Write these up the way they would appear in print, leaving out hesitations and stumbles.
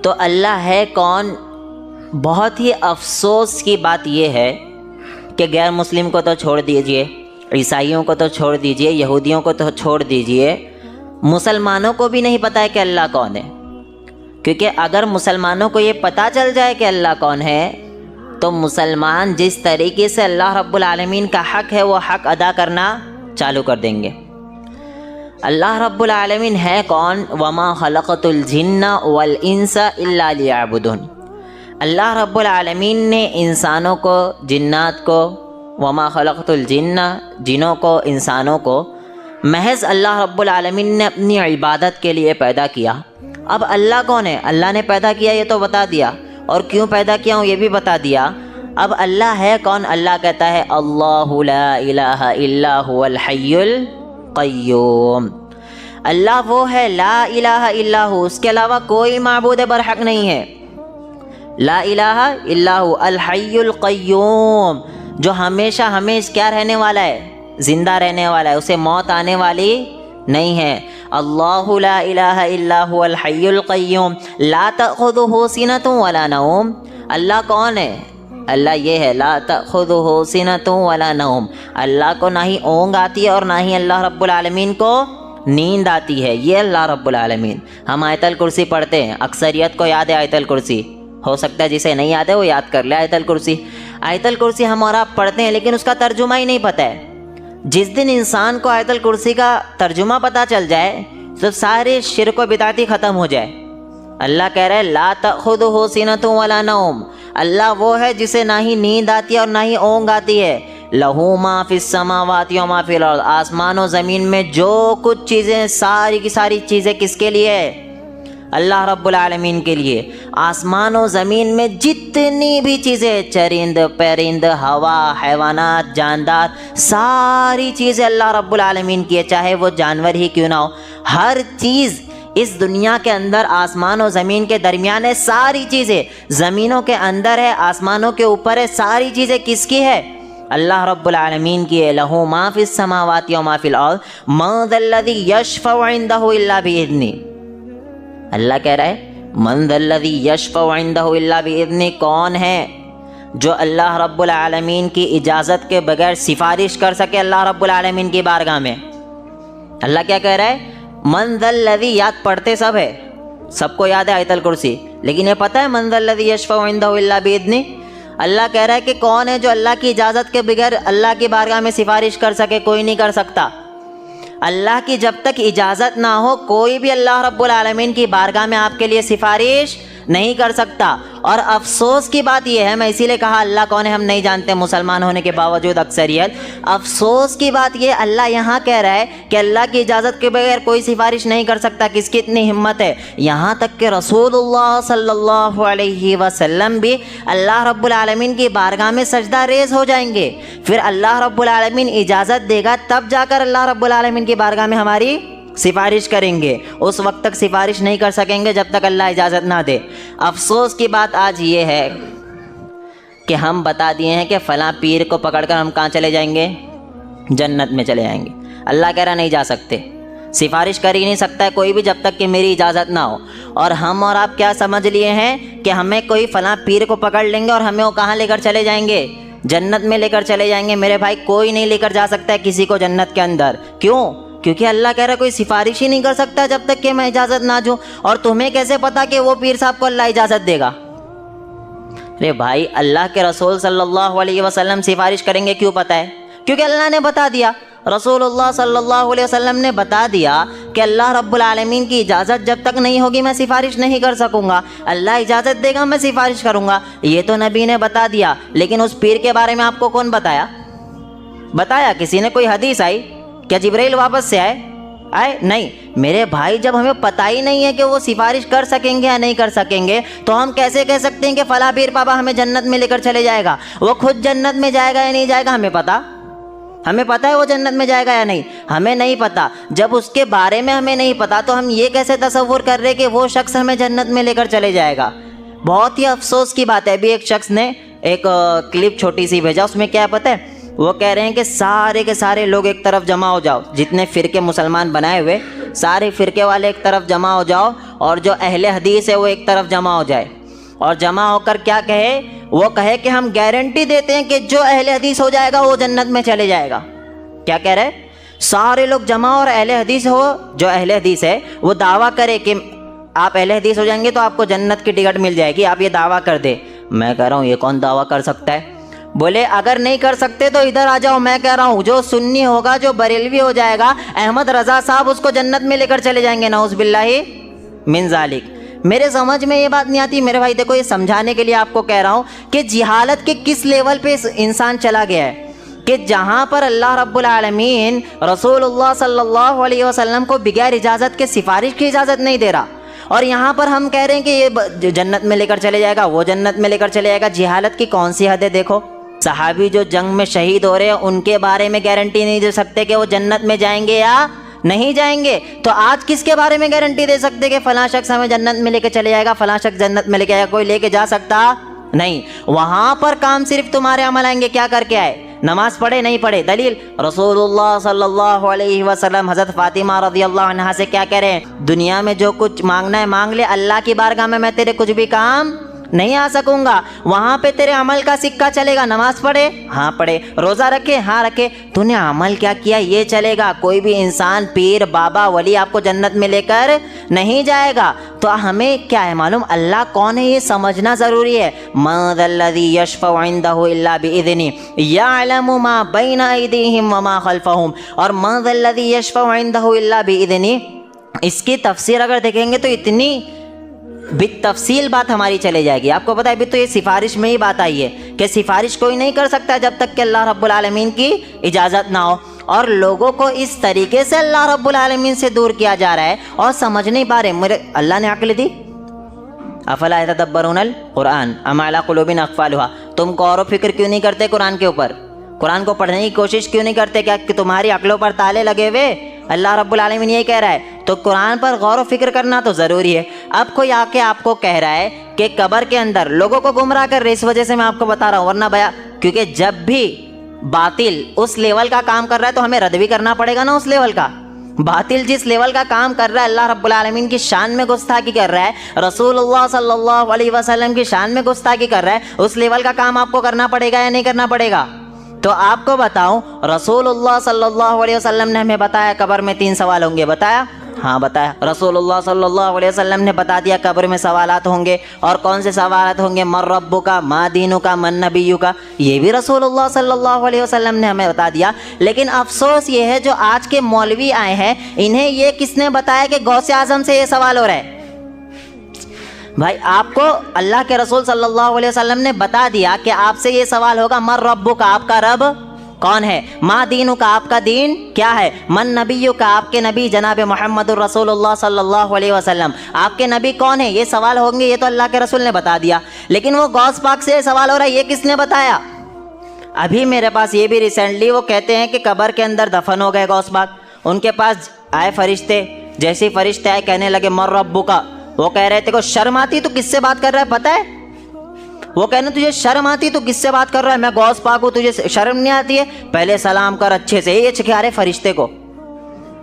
تو اللہ ہے کون؟ بہت ہی افسوس کی بات یہ ہے کہ غیر مسلم کو تو چھوڑ دیجئے، عیسائیوں کو تو چھوڑ دیجئے، یہودیوں کو تو چھوڑ دیجئے، مسلمانوں کو بھی نہیں پتہ ہے کہ اللہ کون ہے۔ کیونکہ اگر مسلمانوں کو یہ پتہ چل جائے کہ اللہ کون ہے تو مسلمان جس طریقے سے اللہ رب العالمین کا حق ہے وہ حق ادا کرنا چالو کر دیں گے۔ اللہ رب العالمین ہے کون؟ وَمَا خَلَقَتُ الْجِنَّ وَالْإِنسَ إِلَّا لِيَعْبُدُونَ۔ اللہ رب العالمین نے انسانوں کو، جنات کو، وَمَا خَلَقْتُ الْجِنَّ، جنوں کو، انسانوں کو محض اللہ رب العالمین نے اپنی عبادت کے لیے پیدا کیا۔ اب اللہ کون ہے؟ اللہ نے پیدا کیا یہ تو بتا دیا، اور کیوں پیدا کیا ہوں یہ بھی بتا دیا۔ اب اللہ ہے کون؟ اللہ کہتا ہے اللہ لا الہ الا هو الحی القیوم۔ اللہ وہ ہے لا الہ الا ہو، اس کے علاوہ کوئی معبود برحق نہیں ہے۔ لا الہ الا هو الحی القیوم، جو ہمیشہ ہمیشہ کیا رہنے والا ہے؟ زندہ رہنے والا ہے، اسے موت آنے والی نہیں ہے۔ اللہ لا الہ الا هو الحی القیوم لا تأخذہ سنۃ ولا نوم۔ اللہ کون ہے؟ اللہ یہ ہے لا تأخذہ سنۃ ولا نوم، اللہ کو نہ ہی اونگ آتی ہے اور نہ ہی اللہ رب العالمین کو نیند آتی ہے۔ یہ اللہ رب العالمین۔ ہم آیت الکرسی پڑھتے ہیں، اکثریت کو یاد ہے آیت الکرسی، ہو سکتا ہے جسے نہیں یاد ہے وہ یاد کر لے آیت الکرسی۔ آیت الکرسی ہم اور آپ پڑھتے ہیں لیکن اس کا ترجمہ ہی نہیں پتہ ہے۔ جس دن انسان کو آیت الکرسی کا ترجمہ پتہ چل جائے تو سارے شرک و بدعتی ختم ہو جائے۔ اللہ کہہ رہا ہے لا تأخذہ سنۃ ولا نوم، اللہ وہ ہے جسے نہ ہی نیند آتی ہے اور نہ ہی اونگ آتی ہے۔ لہ ما فی السماوات و ما فی الارض، آسمان و زمین میں جو کچھ چیزیں، ساری کی ساری چیزیں کس کے لیے ہے؟ اللہ رب العالمین کے لیے۔ آسمان و زمین میں جتنی بھی چیزیں، چرند پرند، ہوا، حیوانات، جاندار، ساری چیزیں اللہ رب العالمین کی ہے، چاہے وہ جانور ہی کیوں نہ ہو۔ ہر چیز اس دنیا کے اندر آسمان و زمین کے درمیان ہے، ساری چیزیں زمینوں کے اندر ہے، آسمانوں کے اوپر ہے، ساری چیزیں کس کی ہے؟ اللہ رب العالمین کی ہے۔ لہ ما فی السماوات و ما فی الارض من ذا الذی یشفع عندہ الا باذنہ۔ اللہ کہہ رہا ہے من ذا الذی یشفع عندہ الا باذنہ، کون ہے جو اللہ رب العالمین کی اجازت کے بغیر سفارش کر سکے اللہ رب العالمین کی بارگاہ میں؟ اللہ کیا کہہ رہا ہے؟ من ذا الذی، یاد پڑھتے سب ہے، سب کو یاد ہے آیت الکرسی، لیکن یہ پتہ ہے من ذا الذی یشفع عندہ الا باذنہ؟ اللہ کہہ رہا ہے کہ کون ہے جو اللہ کی اجازت کے بغیر اللہ کی بارگاہ میں سفارش کر سکے؟ کوئی نہیں کر سکتا۔ اللہ کی جب تک اجازت نہ ہو کوئی بھی اللہ رب العالمین کی بارگاہ میں آپ کے لیے سفارش نہیں کر سکتا۔ اور افسوس کی بات یہ ہے، میں اسی لیے کہا اللہ کون ہے ہم نہیں جانتے مسلمان ہونے کے باوجود اکثریت۔ افسوس کی بات یہ اللہ یہاں کہہ رہا ہے کہ اللہ کی اجازت کے بغیر کوئی سفارش نہیں کر سکتا۔ کس کی اتنی ہمت ہے؟ یہاں تک کہ رسول اللہ صلی اللہ علیہ وسلم بھی اللہ رب العالمین کی بارگاہ میں سجدہ ریز ہو جائیں گے، پھر اللہ رب العالمین اجازت دے گا تب جا کر اللہ رب العالمین کی بارگاہ میں ہماری سفارش کریں گے۔ اس وقت تک سفارش نہیں کر سکیں گے جب تک اللہ اجازت نہ دے۔ افسوس کی بات آج یہ ہے کہ ہم بتا دیے ہیں کہ فلاں پیر کو پکڑ کر ہم کہاں چلے جائیں گے؟ جنت میں چلے جائیں گے۔ اللہ کہہ رہا نہیں جا سکتے، سفارش کر ہی نہیں سکتا ہے کوئی بھی جب تک کہ میری اجازت نہ ہو۔ اور ہم اور آپ کیا سمجھ لیے ہیں کہ ہمیں کوئی فلاں پیر کو پکڑ لیں گے اور ہمیں وہ کہاں لے کر چلے جائیں گے؟ جنت میں لے کر چلے جائیں گے۔ میرے بھائی کوئی نہیں لے کر جا سکتا ہے کسی کو جنت کے اندر۔ کیوں؟ کیونکہ اللہ کہہ رہا ہے کوئی سفارش ہی نہیں کر سکتا جب تک کہ میں اجازت نہ دوں۔ اور تمہیں کیسے پتا کہ وہ پیر صاحب کو اللہ اجازت دے گا؟ ارے بھائی اللہ کے رسول صلی اللہ علیہ وسلم سفارش کریں گے، کیوں پتہ ہے؟ کیونکہ اللہ نے بتا دیا، رسول اللہ صلی اللہ علیہ وسلم نے بتا دیا کہ اللہ رب العالمین کی اجازت جب تک نہیں ہوگی میں سفارش نہیں کر سکوں گا، اللہ اجازت دے گا میں سفارش کروں گا۔ یہ تو نبی نے بتا دیا، لیکن اس پیر کے بارے میں آپ کو کون بتایا؟ کسی نے کوئی حدیث آئی؟ کیا جبرائیل واپس سے آئے؟ نہیں۔ میرے بھائی جب ہمیں پتہ ہی نہیں ہے کہ وہ سفارش کر سکیں گے یا نہیں کر سکیں گے تو ہم کیسے کہہ سکتے ہیں کہ فلاں پیر بابا ہمیں جنت میں لے کر چلے جائے گا؟ وہ خود جنت میں جائے گا یا نہیں جائے گا ہمیں پتہ ہے وہ جنت میں جائے گا یا نہیں؟ ہمیں نہیں پتہ۔ جب اس کے بارے میں ہمیں نہیں پتہ تو ہم یہ کیسے تصور کر رہے کہ وہ شخص ہمیں جنت میں لے کر چلے جائے گا؟ بہت ہی افسوس کی بات ہے۔ ابھی ایک شخص نے ایک کلپ چھوٹی سی بھیجا، اس میں کیا پتہ ہے؟ وہ کہہ رہے ہیں کہ سارے کے سارے لوگ ایک طرف جمع ہو جاؤ، جتنے فرقے مسلمان بنائے ہوئے سارے فرقے والے ایک طرف جمع ہو جاؤ اور جو اہل حدیث ہے وہ ایک طرف جمع ہو جائے اور جمع ہو کر کیا کہے؟ وہ کہے کہ ہم گارنٹی دیتے ہیں کہ جو اہل حدیث ہو جائے گا وہ جنت میں چلے جائے گا۔ کیا کہہ رہے؟ سارے لوگ جمع اور اہل حدیث ہو، جو اہل حدیث ہے وہ دعویٰ کرے کہ آپ اہل حدیث ہو جائیں گے تو آپ کو جنت کی ٹکٹ مل جائے گی، آپ یہ دعویٰ کر دے۔ میں کہہ رہا ہوں یہ کون دعویٰ کر سکتا ہے؟ بولے اگر نہیں کر سکتے تو ادھر آ جاؤ، میں کہہ رہا ہوں جو سنی ہوگا، جو بریلوی ہو جائے گا، احمد رضا صاحب اس کو جنت میں لے کر چلے جائیں گے، نعوذ باللہ من ذالک۔ میرے سمجھ میں یہ بات نہیں آتی میرے بھائی، دیکھو یہ سمجھانے کے لیے آپ کو کہہ رہا ہوں کہ جہالت کے کس لیول پہ انسان چلا گیا ہے کہ جہاں پر اللہ رب العالمین رسول اللہ صلی اللہ علیہ وسلم کو بغیر اجازت کے سفارش کی اجازت نہیں دے رہا، اور یہاں پر ہم کہہ رہے ہیں کہ یہ جنت میں لے کر چلے جائے گا، وہ جنت میں لے کر چلے جائے گا۔ جہالت کی کون سی حد ہے؟ دیکھو صحابی جو جنگ میں شہید ہو رہے ہیں ان کے بارے میں گارنٹی نہیں دے سکتے کہ وہ جنت میں جائیں گے یا نہیں جائیں گے، تو آج کس کے بارے میں گارنٹی دے سکتے کہ فلاں شخص ہمیں جنت میں لے کے چلے جائے گا، فلاں شخص جنت میں لے کے جائے گا؟ کوئی لے کے جا سکتا نہیں۔ وہاں پر کام صرف تمہارے عمل آئیں گے، کیا کر کے آئے؟ نماز پڑھے نہیں پڑھے؟ دلیل رسول اللہ صلی اللہ علیہ وسلم حضرت فاطمہ رضی اللہ عنہا سے کیا کہہ رہے ہیں؟ دنیا میں جو کچھ مانگنا ہے مانگ لے، اللہ کی بارگاہ میں تیرے کچھ بھی کام نہیں آ سکوں گا، وہاں پہ تیرے عمل کا سکہ چلے گا۔ نماز پڑھے؟ ہاں پڑھے۔ روزہ رکھے؟ ہاں رکھے۔ تو نے عمل کیا کیا یہ چلے گا۔ کوئی بھی انسان پیر بابا ولی آپ کو جنت میں لے کر نہیں جائے گا۔ تو ہمیں کیا ہے معلوم؟ اللہ کون ہے یہ سمجھنا ضروری ہے۔ مَن ذَا الَّذِي يَشْفَعُ عِندَهُ إِلَّا بِإِذْنِهِ يَعْلَمُ مَا بَيْنَ أَيْدِيهِمْ وَمَا خَلْفَهُمْ، اور مَن ذَا الَّذِي يَشْفَعُ عِندَهُ إِلَّا بِإِذْنِهِ، اس کی تفسیر اگر دیکھیں گے تو اتنی بالتفصیل بات ہماری چلے جائے گی۔ آپ کو پتہ ہے ابھی تو یہ سفارش میں ہی بات آئی ہے کہ سفارش کوئی نہیں کر سکتا جب تک کہ اللہ رب العالمین کی اجازت نہ ہو، اور لوگوں کو اس طریقے سے اللہ رب العالمین سے دور کیا جا رہا ہے اور سمجھ نہیں پا رہے۔ میرے اللہ نے عقل دی، افلا یتدبرون القرآن ام علی قلوب اقفالها، تم غور و فکر کیوں نہیں کرتے قرآن کے اوپر؟ قرآن کو پڑھنے کی کوشش کیوں نہیں کرتے؟ کیا کہ تمہاری عقلوں پر تالے لگے ہوئے؟ اللہ رب العالمین یہ کہہ رہا ہے، تو قرآن پر غور و فکر کرنا تو ضروری ہے۔ اب کوئی آ کے آپ کو کہہ رہا ہے کہ قبر کے اندر لوگوں کو گمراہ کر رہے، اس وجہ سے میں آپ کو بتا رہا ہوں، ورنہ بیا کیونکہ جب بھی باطل اس لیول کا کام کر رہا ہے تو ہمیں رد بھی کرنا پڑے گا نا اس لیول کا۔ باطل جس لیول کا کام کر رہا ہے، اللہ رب العالمین کی شان میں گستاخی کر رہا ہے، رسول اللہ صلی اللہ علیہ وسلم کی شان میں گستاخی کر رہا ہے، اس لیول کا کام آپ کو کرنا پڑے گا یا نہیں کرنا پڑے گا؟ تو آپ کو بتاؤں، رسول اللہ صلی اللہ علیہ وسلم نے ہمیں بتایا قبر میں 3 سوال ہوں گے، بتایا؟ ہاں بتایا۔ رسول اللہ صلی اللہ علیہ وسلم نے بتا دیا قبر میں سوالات ہوں گے، اور کون سے سوالات ہوں گے؟ من ربک، ما دینک، من نبیک، یہ بھی رسول اللہ صلی اللہ علیہ وسلم نے ہمیں بتا دیا۔ لیکن افسوس یہ ہے جو آج کے مولوی آئے ہیں، انہیں یہ کس نے بتایا کہ غوث اعظم سے یہ سوال ہو رہا ہے؟ بھائی آپ کو اللہ کے رسول صلی اللہ علیہ وسلم نے بتا دیا کہ آپ سے یہ سوال ہوگا، من ربک، آپ کا رب کون ہے؟ ما دینک، آپ کا دین کیا ہے؟ من نبیک، آپ کے نبی جناب محمد الرسول اللہ صلی اللہ علیہ وسلم، آپ کے نبی کون ہے؟ یہ سوال ہوں گے، یہ تو اللہ کے رسول نے بتا دیا۔ لیکن وہ غوث پاک سے یہ سوال ہو رہا ہے، یہ کس نے بتایا؟ ابھی میرے پاس یہ بھی ریسنٹلی وہ کہتے ہیں کہ قبر کے اندر دفن ہو گئے غوث پاک، ان کے پاس آئے فرشتے، جیسے ہی فرشتے آئے کہنے لگے من ربک، وہ کہہ رہے تھے کو شرم آتی تو کس سے بات کر رہا ہے پتہ ہے؟ وہ کہنے تجھے شرم آتی تو کس سے بات کر رہا ہے؟ میں غوث پاک ہوں، تجھے شرم نہیں آتی ہے؟ پہلے سلام کر اچھے سے۔ یہ سکھا رہے فرشتے کو،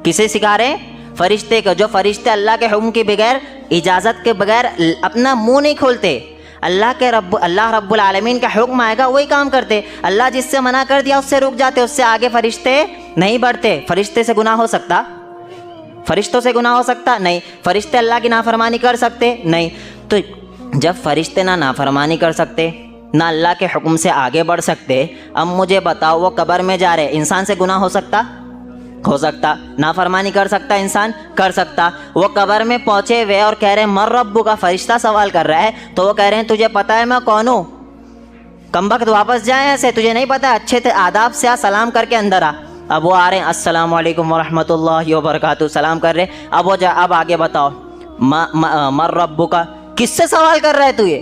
کسے سکھا رہے؟ فرشتے کو، جو فرشتے اللہ کے حکم کے بغیر، اجازت کے بغیر اپنا منہ نہیں کھولتے، اللہ رب العالمین کا حکم آئے گا وہی کام کرتے، اللہ جس سے منع کر دیا اس سے رک جاتے، اس سے آگے فرشتے نہیں بڑھتے۔ فرشتے سے گناہ ہو سکتا؟ فرشتوں سے گناہ ہو سکتا؟ نہیں۔ فرشتے اللہ کی نافرمانی کر سکتے؟ نہیں۔ تو جب فرشتے نہ نافرمانی کر سکتے، نہ اللہ کے حکم سے آگے بڑھ سکتے، اب مجھے بتاؤ وہ قبر میں جا رہے، انسان سے گناہ ہو سکتا؟ ہو سکتا۔ نافرمانی کر سکتا انسان؟ کر سکتا۔ وہ قبر میں پہنچے ہوئے اور کہہ رہے ہیں من ربک کا، فرشتہ سوال کر رہا ہے، تو وہ کہہ رہے ہیں تجھے پتہ ہے میں کون ہوں؟ کمبخت واپس جائیں ایسے، تجھے نہیں پتہ؟ اچھے تھے آداب سے آ، سلام کر کے اندر آ۔ اب وہ آ رہے ہیں السلام علیکم ورحمۃ اللہ وبرکاتہ، سلام کر رہے، اب وہ اب آگے بتاؤ من ربک کا، کس سے سوال کر رہا ہے تو؟ یہ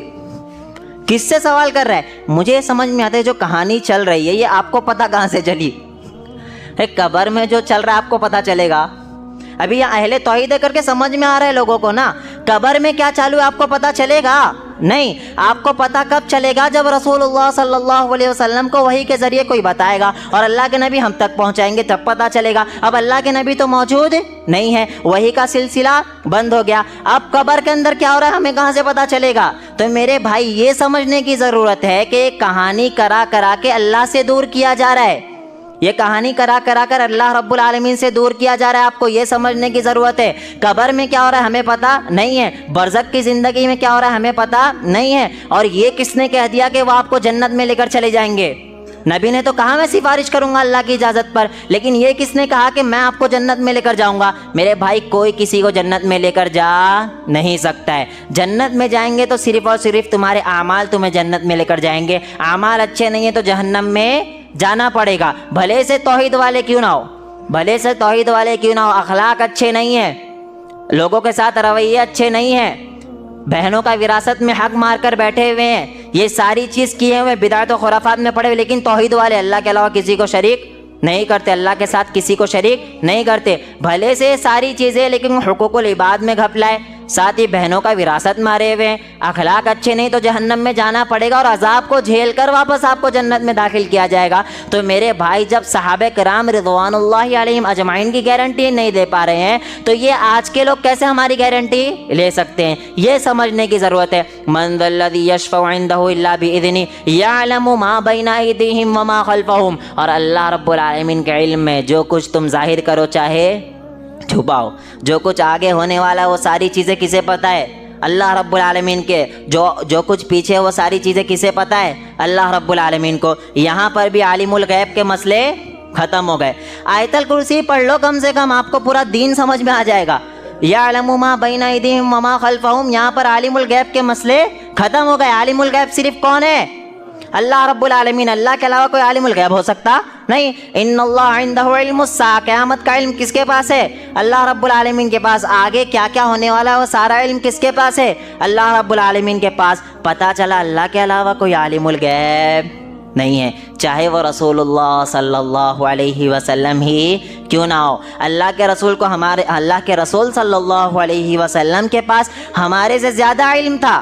کس سے سوال کر رہا ہے؟ مجھے یہ سمجھ میں آتا ہے جو کہانی چل رہی ہے یہ آپ کو پتہ کہاں سے چلی؟ قبر میں جو چل رہا ہے آپ کو پتہ چلے گا؟ ابھی یہ اہل توحید کر کے سمجھ میں آ رہا ہے لوگوں کو نا، قبر میں کیا چالو ہے آپ کو پتہ چلے گا؟ نہیں. آپ کو پتہ کب چلے گا؟ جب رسول اللہ صلی اللہ علیہ وسلم کو وحی کے ذریعے کوئی بتائے گا اور اللہ کے نبی ہم تک پہنچائیں گے تب پتہ چلے گا. اب اللہ کے نبی تو موجود نہیں ہے, وحی کا سلسلہ بند ہو گیا. اب قبر کے اندر کیا ہو رہا ہے ہمیں کہاں سے پتہ چلے گا؟ تو میرے بھائی یہ سمجھنے کی ضرورت ہے کہ ایک کہانی کرا کے اللہ سے دور کیا جا رہا ہے. یہ کہانی کرا کر اللہ رب العالمین سے دور کیا جا رہا ہے. آپ کو یہ سمجھنے کی ضرورت ہے قبر میں کیا ہو رہا ہے ہمیں پتہ نہیں ہے, برزخ کی زندگی میں کیا ہو رہا ہے ہمیں پتہ نہیں ہے. اور یہ کس نے کہہ دیا کہ وہ آپ کو جنت میں لے کر چلے جائیں گے؟ نبی نے تو کہا میں سفارش کروں گا اللہ کی اجازت پر, لیکن یہ کس نے کہا کہ میں آپ کو جنت میں لے کر جاؤں گا؟ میرے بھائی کوئی کسی کو جنت میں لے کر جا نہیں سکتا ہے. جنت میں جائیں گے تو صرف اور صرف تمہارے اعمال تمہیں جنت میں لے کر جائیں گے. اعمال اچھے نہیں ہیں تو جہنم میں جانا پڑے گا, بھلے سے توحید والے کیوں نہ ہو, بھلے سے توحید والے کیوں نہ ہو. اخلاق اچھے نہیں ہیں, لوگوں کے ساتھ رویے اچھے نہیں ہیں, بہنوں کا وراثت میں حق مار کر بیٹھے ہوئے ہیں, یہ ساری چیز کیے ہوئے بدعت و خرافات میں پڑے ہوئے, لیکن توحید والے اللہ کے علاوہ کسی کو شریک نہیں کرتے, اللہ کے ساتھ کسی کو شریک نہیں کرتے. بھلے سے ساری چیزیں لیکن حقوق العباد میں گھپلائے, ساتھ ہی بہنوں کا وراثت مارے ہوئے ہیں, اخلاق اچھے نہیں تو جہنم میں جانا پڑے گا اور عذاب کو جھیل کر واپس آپ کو جنت میں داخل کیا جائے گا. تو میرے بھائی جب صحابہ کرام رضوان اللہ علیہم اجمعین کی گارنٹی نہیں دے پا رہے ہیں تو یہ آج کے لوگ کیسے ہماری گارنٹی لے سکتے ہیں؟ یہ سمجھنے کی ضرورت ہے. من ذا الذی یشفع عنده الا باذنہ یعلم ما بین ایدیہم وما خلفہم. اور اللہ رب العالمین کے علم میں جو کچھ تم ظاہر کرو چاہے چھپاؤ, جو کچھ آگے ہونے والا وہ ساری چیزیں کسے پتہ ہے؟ اللہ رب العالمین کے. جو کچھ پیچھے وہ ساری چیزیں کسے پتہ ہے؟ اللہ رب العالمین کو. یہاں پر بھی عالم الغیب کے مسئلے ختم ہو گئے. آیت الکرسی پڑھ لو, کم سے کم آپ کو پورا دین سمجھ میں آ جائے گا. یعلم ما بین ایدیہم وما خلفہم, یہاں پر عالم الغیب کے مسئلے ختم ہو گئے. عالم الغیب صرف کون ہے؟ اللہ رب العالمین. اللہ کے علاوہ کوئی عالم الغیب ہو سکتا نہیں. ان اللہ عندہ علم الساعہ, قیامت کا علم کس کے پاس ہے؟ اللہ رب العالمین کے پاس. آگے کیا کیا ہونے والا ہے وہ سارا علم کس کے پاس ہے؟ اللہ رب العالمین کے پاس. پتہ چلا اللہ کے علاوہ کوئی عالم الغیب نہیں ہے, چاہے وہ رسول اللہ صلی اللہ علیہ وسلم ہی کیوں نہ ہو. اللہ کے رسول کو اللہ کے رسول صلی اللہ علیہ وسلم کے پاس ہمارے سے زیادہ علم تھا,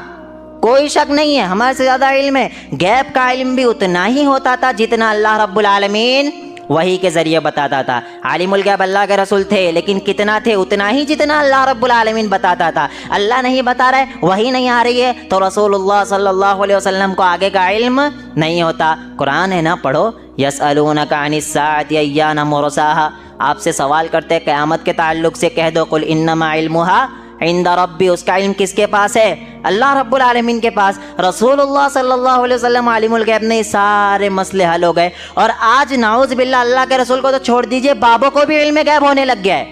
کوئی شک نہیں ہے, ہمارے سے زیادہ علم ہے. غیب کا علم بھی اتنا ہی ہوتا تھا جتنا اللہ رب العالمین وحی کے ذریعے بتاتا تھا. عالم الغیب اللہ کے رسول تھے, لیکن کتنا تھے؟ اتنا ہی جتنا اللہ رب العالمین بتاتا تھا. اللہ نہیں بتا رہا ہے, وحی نہیں آ رہی ہے, تو رسول اللہ صلی اللہ علیہ وسلم کو آگے کا علم نہیں ہوتا. قرآن ہے نا, پڑھو. یسألونک عن الساعۃ ایان مرساہا, آپ سے سوال کرتے قیامت کے تعلق سے, کہہ دو قل انما علمھا عند ربی, اس کا علم کس کے پاس ہے؟ اللہ رب العالمین کے پاس. رسول اللہ صلی اللہ علیہ وسلم عالم الغیب نہیں, سارے مسئلے حل ہو گئے. اور آج نعوذ باللہ اللہ کے رسول کو تو چھوڑ دیجئے, بابوں کو بھی علم غیب ہونے لگ گیا ہے.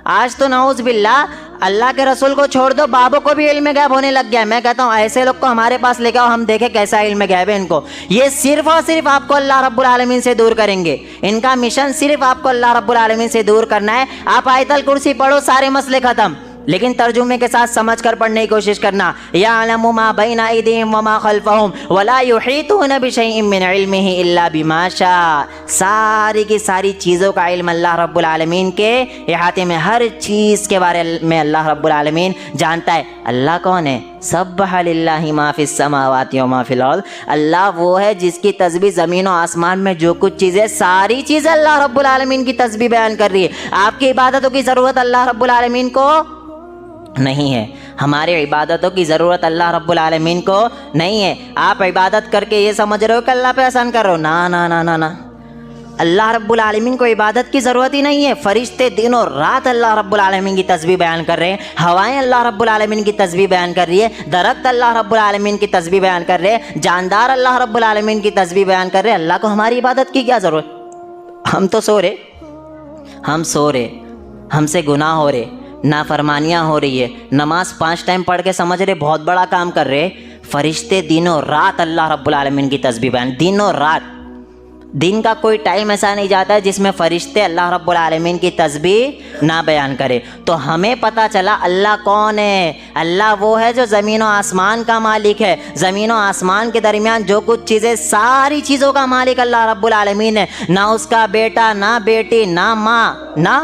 آج تو نعوذ باللہ اللہ کے رسول کو چھوڑ دو, بابوں کو بھی علم غیب ہونے لگ گیا ہے. میں کہتا ہوں ایسے لوگ کو ہمارے پاس لے کے آؤ, ہم دیکھیں کیسا علم غیب ہے ان کو. یہ صرف اور صرف آپ کو اللہ رب العالمین سے دور کریں گے. ان کا مشن صرف آپ کو اللہ رب العالمین سے دور کرنا ہے. آپ آیت الکرسی پڑھو, سارے مسئلے ختم, لیکن ترجمے کے ساتھ سمجھ کر پڑھنے کی کوشش کرنا. یعلم ما بین ایدیہم وما خلفہم ولا یحیطون بشیء من علمہ الا بما شاء. ساری کی ساری چیزوں کا علم اللہ رب العالمین کے احاطے میں, ہر چیز کے بارے میں اللہ رب العالمین جانتا ہے. اللہ کون ہے؟ سبح للہ ما فی السماوات وما فی الارض. اللہ وہ ہے جس کی تسبیح زمین و آسمان میں جو کچھ چیزیں, ساری چیزیں اللہ رب العالمین کی تسبیح بیان کر رہی ہے. آپ کی عبادتوں کی ضرورت اللہ رب العالمین کو نہیں ہے, ہماری عبادتوں کی ضرورت اللہ رب العالمین کو نہیں ہے. آپ عبادت کر کے یہ سمجھ رہے ہو کہ اللہ پہ احسان کر رہے ہو, نا نا نا نا نا, اللہ رب العالمین کو عبادت کی ضرورت ہی نہیں ہے. فرشتے دن و رات اللہ رب العالمین کی تسبیح بیان کر رہے ہیں, ہوائیں اللہ رب العالمین کی تسبیح بیان کر رہی ہے, درخت اللہ رب العالمین کی تسبیح بیان کر رہے ہیں, جاندار اللہ رب العالمین کی تسبیح بیان کر رہے ہیں. اللہ کو ہماری عبادت کی کیا ضرورت؟ ہم تو سو رہے, ہم سے گناہ ہو رہے, نافرمانیاں ہو رہی ہے, نماز 5 ٹائم پڑھ کے سمجھ رہے بہت بڑا کام کر رہے. فرشتے دنوں رات اللہ رب العالمین کی تسبیح بیان, دنوں رات. دن کا کوئی ٹائم ایسا نہیں جاتا ہے جس میں فرشتے اللہ رب العالمین کی تسبیح نہ بیان کرے. تو ہمیں پتہ چلا اللہ کون ہے. اللہ وہ ہے جو زمین و آسمان کا مالک ہے. زمین و آسمان کے درمیان جو کچھ چیزیں, ساری چیزوں کا مالک اللہ رب العالمین ہے. نہ اس کا بیٹا, نہ بیٹی, نہ ماں, نہ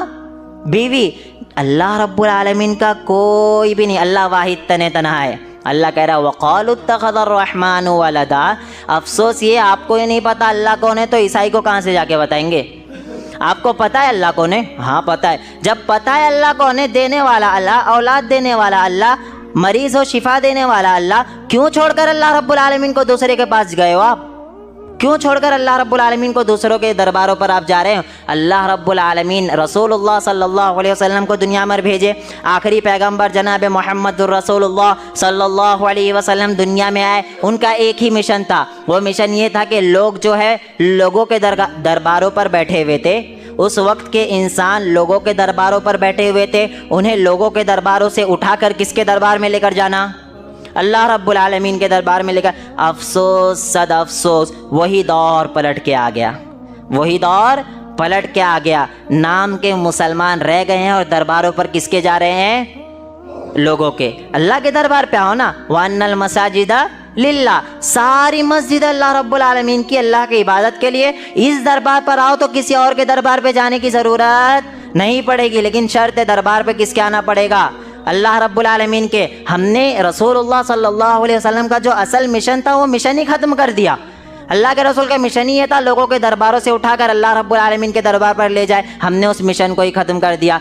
بیوی. اللہ رب العالمین کا کوئی بھی نہیں. اللہ واحد تنہا ہے. اللہ کہہ رہا وَقَالُوا اتَّخَذَ الرَّحْمَنُ وَلَدًا. افسوس یہ آپ کو یہ نہیں پتہ اللہ کون ہے تو عیسائی کو کہاں سے جا کے بتائیں گے؟ آپ کو پتہ ہے اللہ کون ہے؟ ہاں پتہ ہے. جب پتہ ہے اللہ کون ہے، دینے والا اللہ، اولاد دینے والا اللہ، مریض ہو شفا دینے والا اللہ، کیوں چھوڑ کر اللہ رب العالمین کو دوسرے کے پاس گئے ہو آپ؟ کیوں چھوڑ کر اللہ رب العالمین کو دوسروں کے درباروں پر آپ جا رہے ہیں؟ اللہ رب العالمین رسول اللہ صلی اللہ علیہ وسلم کو دنیا میں بھیجے. آخری پیغمبر جناب محمد الرسول اللہ صلی اللہ علیہ وسلم دنیا میں آئے. ان کا ایک ہی مشن تھا. وہ مشن یہ تھا کہ لوگ جو ہے لوگوں کے درباروں پر بیٹھے ہوئے تھے. اس وقت کے انسان لوگوں کے درباروں پر بیٹھے ہوئے تھے. انہیں لوگوں کے درباروں سے اٹھا کر کس کے دربار میں لے کر جانا؟ اللہ رب العالمین کے دربار میں لے کر. افسوس صد افسوس، وہی دور پلٹ کے آ گیا. وہی دور پلٹ کے آ گیا. نام کے مسلمان رہ گئے ہیں اور درباروں پر کس کے جا رہے ہیں؟ لوگوں کے. اللہ کے دربار پہ آؤ نا. وَأَنَّ الْمَسَاجِدَ لِلَّهِ. ساری مسجد اللہ رب العالمین کی، اللہ کی عبادت کے لیے. اس دربار پر آؤ تو کسی اور کے دربار پہ جانے کی ضرورت نہیں پڑے گی. لیکن شرط ہے دربار پہ کس کے آنا پڑے گا؟ اللہ رب العالمین کے. ہم نے رسول اللہ صلی اللہ علیہ وسلم کا جو اصل مشن تھا وہ مشن ہی ختم کر دیا. اللہ کے رسول کا مشن ہی یہ تھا لوگوں کے درباروں سے اٹھا کر اللہ رب العالمین کے دربار پر لے جائے. ہم نے اس مشن کو ہی ختم کر دیا.